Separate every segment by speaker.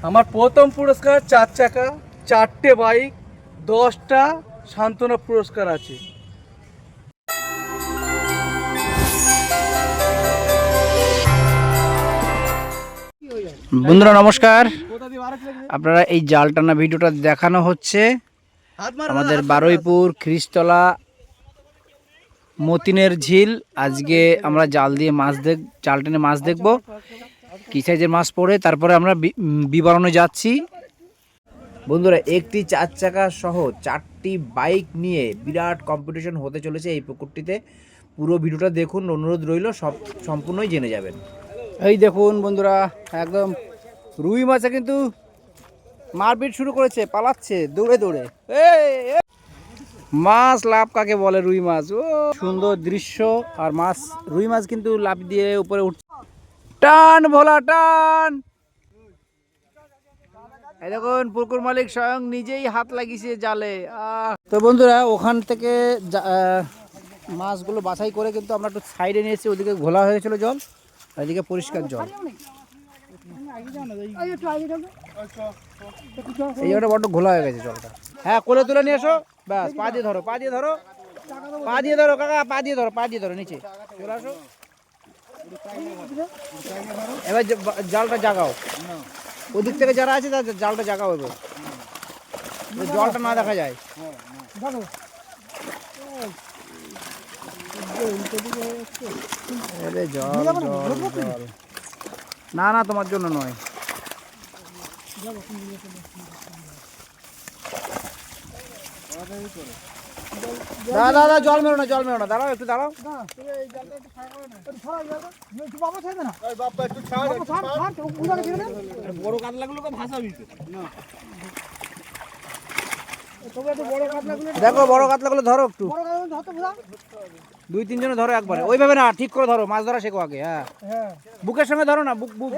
Speaker 1: আমার প্রথম পুরস্কার 4 চাকা, 4টে বাইক, 10টা সান্ত্বনা পুরস্কার আছে।
Speaker 2: বন্ধুরা নমস্কার, আপনারা এই জাল টানা ভিডিওটা দেখানো হচ্ছে আমাদের বারুইপুর খ্রিস্তলা মতিনের ঝিল। আজকে আমরা জাল টেনে মাছ দেখব, কি সাইজের মাছ পড়ে, তারপরে আমরা বিবরণে যাচ্ছি। বন্ধুরা, একটি 4 চাকা সহ 4টি বাইক নিয়ে বিরাট কম্পিটিশন হতে চলেছে এই পুকুরটিতে। পুরো ভিডিওটা দেখুন, অনুরোধ রইল, সব সম্পূর্ণই জেনে যাবেন। এই দেখুন বন্ধুরা, একদম রুই মাছে কিন্তু মারপিট শুরু করেছে, পালাচ্ছে দৌড়ে দৌড়ে। মাছ লাভ কাকে বলে, রুই মাছ। ও সুন্দর দৃশ্য, আর মাছ, রুই মাছ কিন্তু লাফ দিয়ে উপরে উঠছে। টান ভোলা টান। এই দেখুন পুকুর মালিক স্বয়ং নিজেই হাত লাগিয়েছে জালে। তো বন্ধুরা, ওখান থেকে মাছগুলো বাছাই করে কিন্তু আমরা একটু সাইডে নিয়েছি। ওদিকে ঘোলা হয়েছিল জল, এদিকে পরিষ্কার জল। এই জায়গাটা বড্ড ঘোলা হয়ে গেছে জলটা। হ্যাঁ, কোলে তুলে নিয়ে এসো, ব্যাস। পা দিয়ে ধরো, পা দিয়ে ধরো, পা দিয়ে ধরো কাকা, পা দিয়ে ধরো, পা দিয়ে ধরো, নিচে চলে আসো। এবার জালটা জাগাও, ওদিক থেকে যারা আছে তাদের জালটা জাগাও, এবার জলটা না দেখা যায়। জল জল, না না, তোমার জন্য নয়। দাদা জল মেরো না, জল মেরো না, দাঁড়াও, একটু দাঁড়াও। বড় কাতলাগুলো ভাসাবি, দেখো বড় কাতলাগুলো ধরো একটু, 2-3 জনে ধরো একবারে। ওইভাবে না, ঠিক করে ধরো, মাছ ধরা শেখো আগে। হ্যাঁ, বুকের সঙ্গে ধরো না, বুক বুক।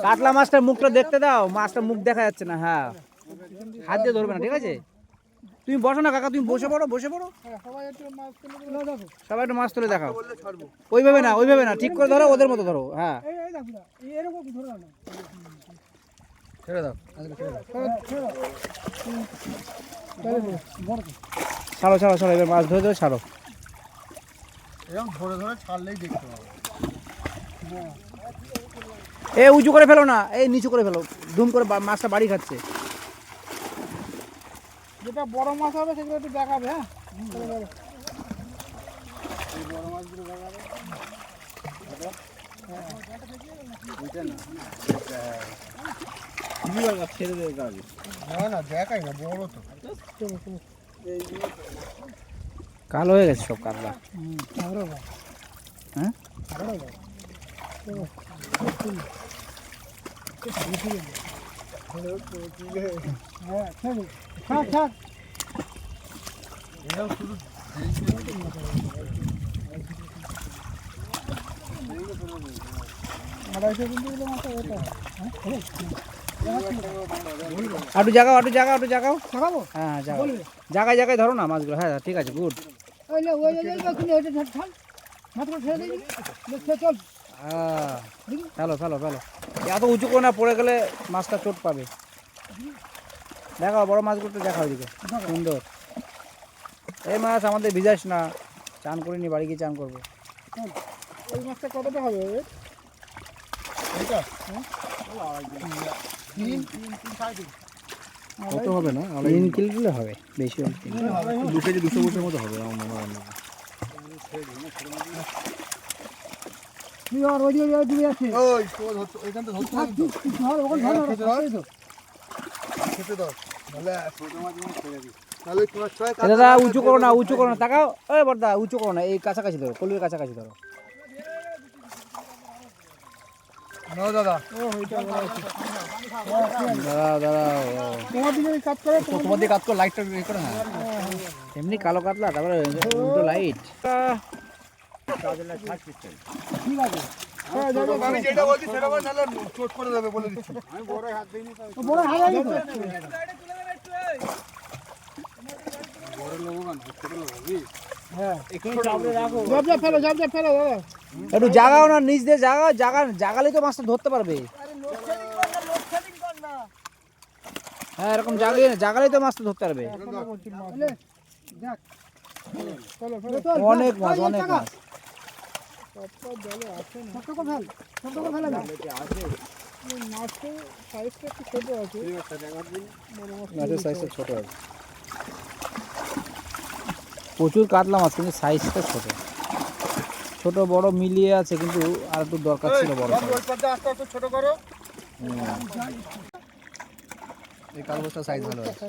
Speaker 2: কাতলা মাছটার মুখটা দেখতে দাও, মাছটার মুখ দেখা যাচ্ছে না। হ্যাঁ, হাত দিয়ে ধরবে না, ঠিক আছে? তুমি বসো না কাকা, তুমি বসে পড়ো, বসে পড়ো, সবাই একটু মাছ তুলে দেখাও। ওইভাবে না, ওইভাবে না, ঠিক করে ধরো, ওদের মতো ধরো। হ্যাঁ, ছেড়ে দাও, ছাড়ো ছাড়ো ছাড়ো, এবার মাছ ধরে ধরে ছাড়ো।
Speaker 1: এরকম ধরে ধরে ছাড়লেই দেখতে পাবো।
Speaker 2: এ উঁচু করে ফেলো না, এই নিচু করে ফেলো, ধুম করে মাছটা বাড়ি খাচ্ছে।
Speaker 1: যেটা বড় মাছ হবে সেগুলো একটু দেখাবে। হ্যাঁ, বড় মাছগুলো দেখাবে। ছেড়ে দেবে কাজ, না না দেখাই না, বড় তো
Speaker 2: কালো হয়ে গেছে সব কাতলা। হ্যাঁ, একটু জাগাও, একটু জাগাও, একটু জাগাও। হ্যাঁ হ্যাঁ, জাগাও, জায়গায় জায়গায় ধরো না মাছগুলো। হ্যাঁ ঠিক আছে, গুড। ফেলো ফেলো ফেলো, এত উঁচু করে না, পড়ে গেলে মাছটা চোট পাবে। দেখাও বড় মাছগুলো তো, দেখাও এদিকে, সুন্দর। এই মাছ আমাদের ভিজাস না, চান করিনি, বাড়ি গিয়ে চান করবো।
Speaker 1: ওই মাছটা কতটা হবে?
Speaker 2: কত হবে না, 3 কিলো হবে, বেশি হবে,
Speaker 1: 2 কেজি 200 বছর মতো হবে আমার মনে হয়।
Speaker 2: দাদা উঁচু করো না, উঁচু করো না, তাকাও। ওই বড়দা উঁচু করো না, এই কাছাকাছি ধরো, কলুর কাছাকাছি ধরো।
Speaker 1: দাদা
Speaker 2: দাঁড়াও,
Speaker 1: তোমার দিকে কাজ করে, তোমার দিকে কাজ করে, লাইটটা ইয়ে করে। হ্যাঁ,
Speaker 2: এমনি কালো কাতলা, তারপরে উল্টো লাইট।
Speaker 1: ঠিক আছে, আমি যেটা বলছি সেটা বল, নাহলে চোট করে দেবে বলে দিচ্ছি। আমি বড় হাত দেইনি, তো বড় হাত দেইনি, বড় লোক না, ছোট লোক। হ্যাঁ, একটু চাপড়ে রাখো, জব জব ফেলো দাদা।
Speaker 2: একটু জাগাও না, নিচ দিয়ে জাগাও, জাগালেই তো মাছটা ধরতে পারবে। হ্যাঁ এরকম জাগালেই তো মাছটা ধরতে পারবে। অনেক মাছ, অনেক মাছ। প্রচুর কাতলা মাছ, কিন্তু সাইজটা ছোট ছোট বড় মিলিয়ে আছে, কিন্তু আর একটু দরকার ছিল বড়।
Speaker 1: ছোট করো।
Speaker 2: এই কালবস্তা সাইজ ভালো আছে,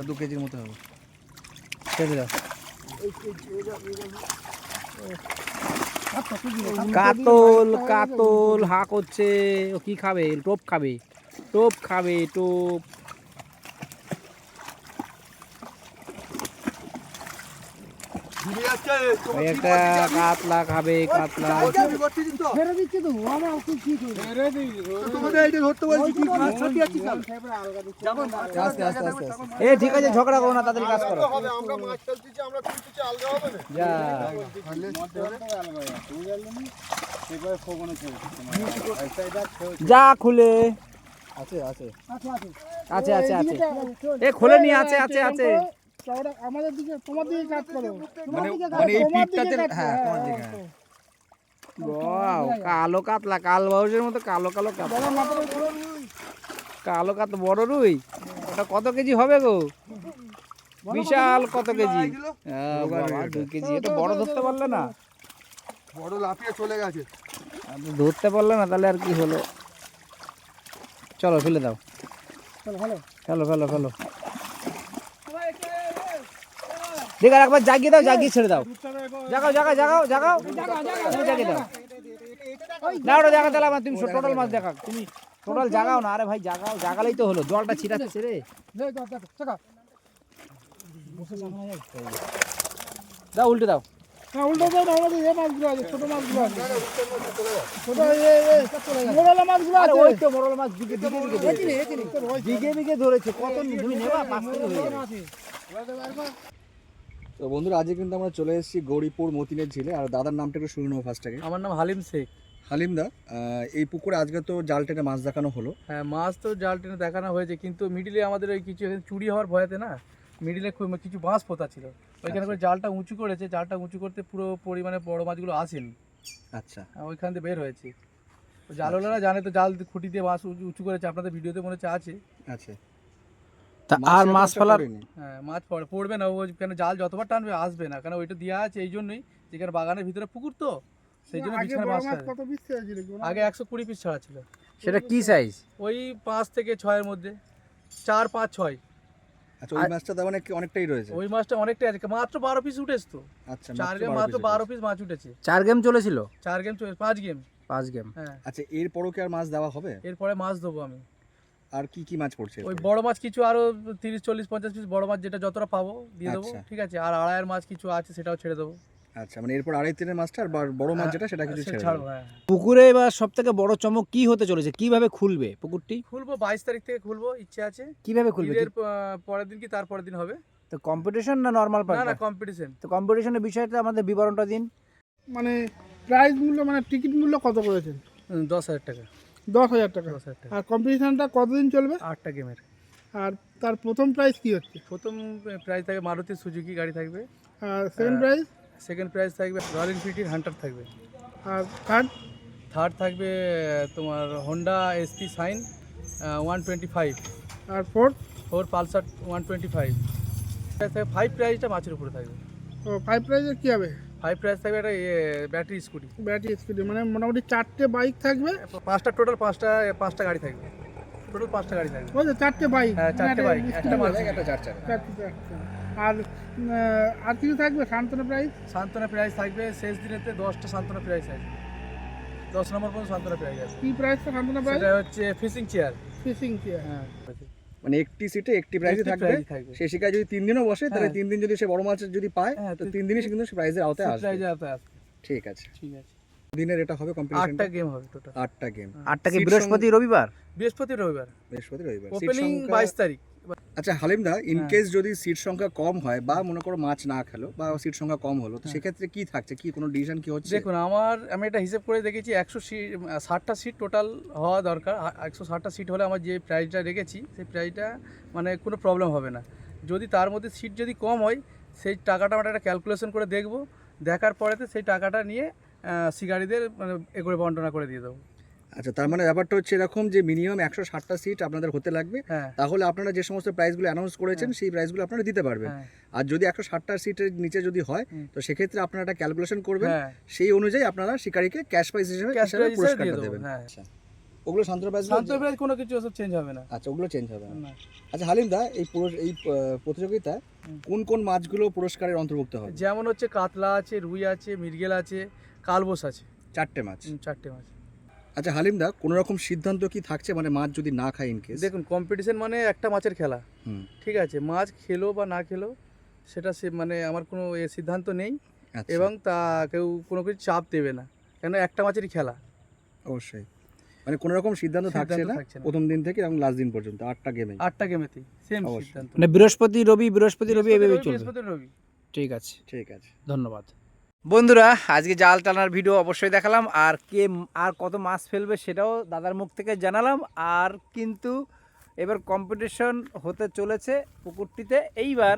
Speaker 2: 2 কেজির মতো হবে। ছেড়ে দাও। কাতল কাতল হা করছে। ও কি খাবে? টোপ খাবে, টোপ খাবে, টোপ। একটা কাতলা খাবে, কাতলা। এ ঠিক আছে, ঝগড়া করো না, তাদের কাজ করো। যা যা খুলে আছে আছে আছে আছে আছে। এ খুলে নিয়ে আছে আছে আছে।
Speaker 1: আমাদের দিকে, তোমার দিকে কাজ করো।
Speaker 2: মানে এই পিঠটাতে, হ্যাঁ তোমার দিকে। ওয়াও, কালো কাতলা, কাল বাউসের মতো কালো কালো কাতলা। কালো কাতলা, বড় রুই। ওটা কত কেজি হবে গো? বিশাল কত কেজি? 2 কেজি। এটা বড় ধরতে পারলে না?
Speaker 1: বড় লাফিয়ে চলে গেছে।
Speaker 2: ধরতে পারলে না, তাহলে আর কি হলো? চলো ফেলে দাও, ফেলো ফেলো ফেলো। দেখ একবার জাগিয়ে দাও, জাগিয়ে ছেড়ে দাও। জাগাও জাগাও জাগাও জাগাও, জাগিয়ে দাও না। ওটা জাগা দিলাম, তুমি টোটাল মাছ দেখা, তুমি টোটাল জাগাও না। আরে ভাই জাগাও, জাগালেই তো হলো। জলটা ছিটাচ্ছে রে। দাও, উল্টে দাও।
Speaker 1: উল্টো দাও, আমাদের এই মাছগুলো আছে, ছোট মাছগুলো আছে। ছোট মোরলা মাছগুলো আছে।
Speaker 2: ওই তো মোরলা মাছ বিঘে বিঘে ধরেছে। কত তুমি নেবা? 5 কেজি হয়ে যাবে।
Speaker 3: তো বন্ধুরা, আজকে কিন্তু আমরা চলে এসেছি গৌরীপুর মতিনের ঝিলে। আর দাদার নামটা একটু শুনে নেবো ফার্স্ট আগে।
Speaker 4: আমার নাম হালিম শেখ।
Speaker 3: হালিম দা, এই পুকুরে আজকে তো জাল টেনে মাছ দেখানো হলো।
Speaker 4: হ্যাঁ, মাছ তো জাল টেনে দেখানো হয়েছে, কিন্তু মিডিলে আমাদের ওই কিছু চুরি হওয়ার ভয়েতে না, মিডিলে কিছু বাঁশ পোতা ছিল, ওইখানে করে জালটা উঁচু করেছে। জালটা উঁচু করতে পুরো পরিমাণে বড় মাছগুলো আসেনি।
Speaker 3: আচ্ছা,
Speaker 4: ওইখান থেকে বের হয়েছে। জালওয়ালারা জানে তো, জাল খুঁটি দিয়ে মাছ উঁচু করেছে। আপনাদের ভিডিওতে মনে হচ্ছে আছে।
Speaker 3: আচ্ছা।
Speaker 2: আর মাছ ফেলার,
Speaker 4: হ্যাঁ, মাছ পড়বে না। ওই কেন জাল যতবার টানবে আসবে না, কারণ ওইটা দেওয়া আছে এই জন্যই, যেখানে বাগানের ভিতরে পুকুর তো, সেই জন্য বিছানা মাছ
Speaker 1: কত পিস ছিল?
Speaker 4: আগে 120 পিস ছাড়া ছিল।
Speaker 2: সেটা কি সাইজ?
Speaker 4: ওই 5 থেকে 6 মধ্যে, 4, 5, 6।
Speaker 3: আচ্ছা, ওই মাছটা তার মানে অনেকটাই রয়েছে।
Speaker 4: ওই মাছটা অনেকটাই আছে, মাত্র 12 পিস উঠেছে তো।
Speaker 3: আচ্ছা,
Speaker 4: 4 গেম মাত্র 12 পিস মাছ উঠেছে।
Speaker 2: 4 গেম চলেছিল?
Speaker 4: 4 গেম 5 গেম।
Speaker 2: 5 গেম।
Speaker 4: হ্যাঁ।
Speaker 3: আচ্ছা, এরপরও কি আর মাছ দেওয়া হবে?
Speaker 4: এরপরে মাছ দেবো আমি।
Speaker 3: আর কি কি মাছ পড়ছে?
Speaker 4: ওই বড় মাছ কিছু আরো 30, 40, 50 পিস বড় মাছ, যেটা যতটা পাবো দিয়ে দেবো।
Speaker 3: আচ্ছা।
Speaker 4: ঠিক আছে। আর আড়াইয়ের মাছ কিছু আছে, সেটাও ছেড়ে দেবো।
Speaker 3: আচ্ছা, মানে এরপর 2.5-3 মাছটা আর বড় মাছ যেটা সেটা কিছু ছেড়ে
Speaker 4: ছাড়বো।
Speaker 3: দেবো।
Speaker 4: হ্যাঁ,
Speaker 2: পুকুরে এবার সব থেকে বড় চমক কি হতে চলেছে? কিভাবে খুলবে পুকুরটি?
Speaker 4: খুলবো 22 তারিখ থেকে খুলবো, ইচ্ছে আছে।
Speaker 2: কিভাবে খুলবে?
Speaker 4: ঈদের পরের দিন কি তারপরের দিন হবে।
Speaker 2: তো কম্পিটিশন না নরমাল?
Speaker 4: না না, কম্পিটিশন।
Speaker 2: তো কম্পিটিশনের বিষয়টা আমাদের বিবরণটা দিন।
Speaker 1: মানে প্রাইস মূল্য, মানে টিকিট মূল্য কত করেছেন?
Speaker 4: 10,000 টাকা।
Speaker 1: 10,000 টাকা।
Speaker 4: 10,000 টাকা।
Speaker 1: আর কম্পিটিশনটা কতদিন চলবে?
Speaker 4: 8টা গেমের।
Speaker 1: আর তার প্রথম প্রাইজ কি হচ্ছে?
Speaker 4: প্রথম প্রাইজ থাকবে মারুতি সুজুকি গাড়ি থাকবে।
Speaker 1: আর সেকেন্ড প্রাইজ?
Speaker 4: সেকেন্ড প্রাইজ থাকবে রয়্যাল এনফিল্ডের হান্টার থাকবে।
Speaker 1: আর থার্ড?
Speaker 4: থার্ড থাকবে তোমার হোন্ডা এসপি সাইন 125।
Speaker 1: আর ফোর্থ?
Speaker 4: পালসার 125। 5 প্রাইজটা মাছের উপরে থাকবে।
Speaker 1: ও 5 প্রাইজে কি হবে?
Speaker 4: 5 প্রাইজ থাকবে একটা ব্যাটারি স্কুটি।
Speaker 1: ব্যাটারি স্কুটি, মানে মোটামুটি 4টে বাইক থাকবে।
Speaker 4: 5টা টোটাল, 5টা গাড়ি থাকবে। টোটাল 5টা গাড়ি থাকবে।
Speaker 1: ওই যে 4টে বাইক।
Speaker 4: হ্যাঁ, 4টে বাইক, একটা মাছ,
Speaker 3: একটা 4
Speaker 1: চারটে। আর আর কিছু থাকবে? সান্ত্বনা প্রাইজ?
Speaker 4: সান্ত্বনা প্রাইজ থাকবে শেষ দিনেতে 10টা সান্ত্বনা প্রাইজ আছে। 10 নম্বর পর্যন্ত সান্ত্বনা প্রাইজ আছে।
Speaker 1: কি প্রাইসটা সান্ত্বনা প্রাইজ?
Speaker 4: সেটা হচ্ছে ফিশিং চেয়ার।
Speaker 1: Fishing chair.
Speaker 4: হ্যাঁ,
Speaker 3: মানে একটি সিটে একটি প্রাইজে থাকবে। সে শিকায় যদি 3 দিনও বসে, তাহলে 3 দিন যদি সে বড় মাছ যদি পায়, তো 3 দিনই সে কিন্তু সে প্রাইজের আওতায় আসবে।
Speaker 4: প্রাইজে আওতায় আসবে।
Speaker 3: ঠিক আছে।
Speaker 4: ঠিক আছে।
Speaker 3: দিনের এটা হবে কম্পিটিশন।
Speaker 4: 8টা গেম হবে টোটাল।
Speaker 3: 8টা গেম।
Speaker 2: 8টা কি বৃহস্পতি রবিবার?
Speaker 4: বৃহস্পতি রবিবার।
Speaker 3: বৃহস্পতি রবিবার।
Speaker 4: ওপেনিং 22 তারিখ।
Speaker 3: আচ্ছা হালিম দা, ইন কেস যদি সিট সংখ্যা কম হয় বা মনে করো মাছ না খেলো বা সিট সংখ্যা কম হলো, তো সেক্ষেত্রে কি থাকছে, কি কোনো ডিসিশন কি হচ্ছে?
Speaker 4: দেখুন আমি এটা হিসেব করে দেখেছি 160টা সিট টোটাল হওয়া দরকার। 160টা সিট হলে আমার যে প্রাইসটা রেখেছি সেই প্রাইসটা মানে কোনো প্রবলেম হবে না। যদি তার মধ্যে সিট যদি কম হয় সেই টাকাটা আমরা একটা ক্যালকুলেশন করে দেখব, দেখার পরেতে সেই টাকাটা নিয়ে শিকারীদের মানে করে বন্টনা করে দিয়ে দেবো।
Speaker 3: আচ্ছা, তার মানে ব্যাপারটা হচ্ছে এরকম যে মিনিমাম 160টা সিট আপনাদের হতে লাগবে,
Speaker 4: হ্যাঁ
Speaker 3: তাহলে আপনারা যে সমস্ত প্রাইসগুলো অ্যানাউন্স করেছেন সেই প্রাইসগুলো আপনারা দিতে পারবেন।
Speaker 4: হ্যাঁ
Speaker 3: আর যদি 160টা সিটের নিচে যদি হয় তো সেক্ষেত্রে আপনারা একটা ক্যালকুলেশন করবেন,
Speaker 4: হ্যাঁ
Speaker 3: সেই অনুযায়ী আপনারা শিকারীকে ক্যাশ প্রাইস হিসেবে
Speaker 4: ক্যাশ প্রাইস
Speaker 3: পুরস্কারটা
Speaker 4: দিয়ে দেবো।
Speaker 3: দেবেন।
Speaker 4: হ্যাঁ
Speaker 3: আচ্ছা, ওগুলো শান্ত প্রাইস?
Speaker 4: শান্ত প্রাইস কোনো কিছু ওসব চেঞ্জ হবে না।
Speaker 3: আচ্ছা, ওগুলো চেঞ্জ হবে না।
Speaker 4: না।
Speaker 3: আচ্ছা হালিম দা, এই প্রতিযোগিতায় কোন কোন মাছগুলো পুরস্কারের অন্তর্ভুক্ত হবে?
Speaker 4: যেমন হচ্ছে কাতলা আছে, রুই আছে, মৃগেল আছে, কালবোস আছে,
Speaker 3: 4টে মাছ।
Speaker 4: 4টে মাছ।
Speaker 3: আচ্ছা হালিম দা, কোনো রকম সিদ্ধান্ত কি থাকছে, মানে মাছ যদি না খায় ইন কেস?
Speaker 4: দেখুন কম্পিটিশন মানে একটা মাছের খেলা, ঠিক আছে, মাছ খেলো বা না খেলো সেটা মানে আমার কোনো সিদ্ধান্ত নেই,
Speaker 3: আচ্ছা,
Speaker 4: এবং তা কেউ কোনো কিছু চাপ দেবে না, কেন একটা মাছেরই খেলা।
Speaker 3: অবশ্যই, মানে কোনো রকম সিদ্ধান্ত থাকছে না প্রথম দিন থেকে এবং লাস্ট দিন পর্যন্ত 8টা গেমে।
Speaker 4: 8টা গেমেতেই সেম
Speaker 3: অবশ্যই।
Speaker 4: সিদ্ধান্ত।
Speaker 2: মানে বৃহস্পতি রবি এইভাবে চলবে।
Speaker 4: বৃহস্পতি রবি।
Speaker 2: ঠিক আছে,
Speaker 3: ঠিক আছে,
Speaker 2: ধন্যবাদ। বন্ধুরা, আজকে জাল টানার ভিডিও অবশ্যই দেখালাম, আর আর কত মাছ ফেলবে সেটাও দাদার মুখ থেকে জানালাম। আর কিন্তু এবার কম্পিটিশন হতে চলেছে পুকুরটিতে। এইবার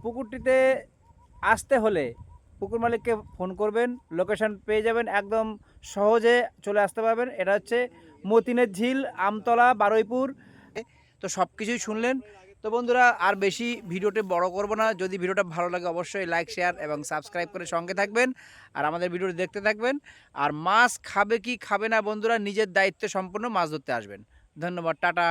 Speaker 2: পুকুরটিতে আসতে হলে পুকুর মালিককে ফোন করবেন, লোকেশন পেয়ে যাবেন, একদম সহজে চলে আসতে পারবেন। এটা হচ্ছে মতিনের ঝিল, আমতলা, বারুইপুর। তো সব কিছুই শুনলেন। তো বন্ধুরা, আর বেশি ভিডিওটা বড় করব না। যদি ভিডিওটা ভালো লাগে অবশ্যই লাইক, শেয়ার এবং সাবস্ক্রাইব করে সঙ্গে থাকবেন, আর আমাদের ভিডিওটি দেখতে থাকবেন। আর মাছ খাবে কি খাবে না বন্ধুরা, নিজের দায়িত্ব সম্পূর্ণ মাছ ধরতে আসবেন। ধন্যবাদ, টাটা।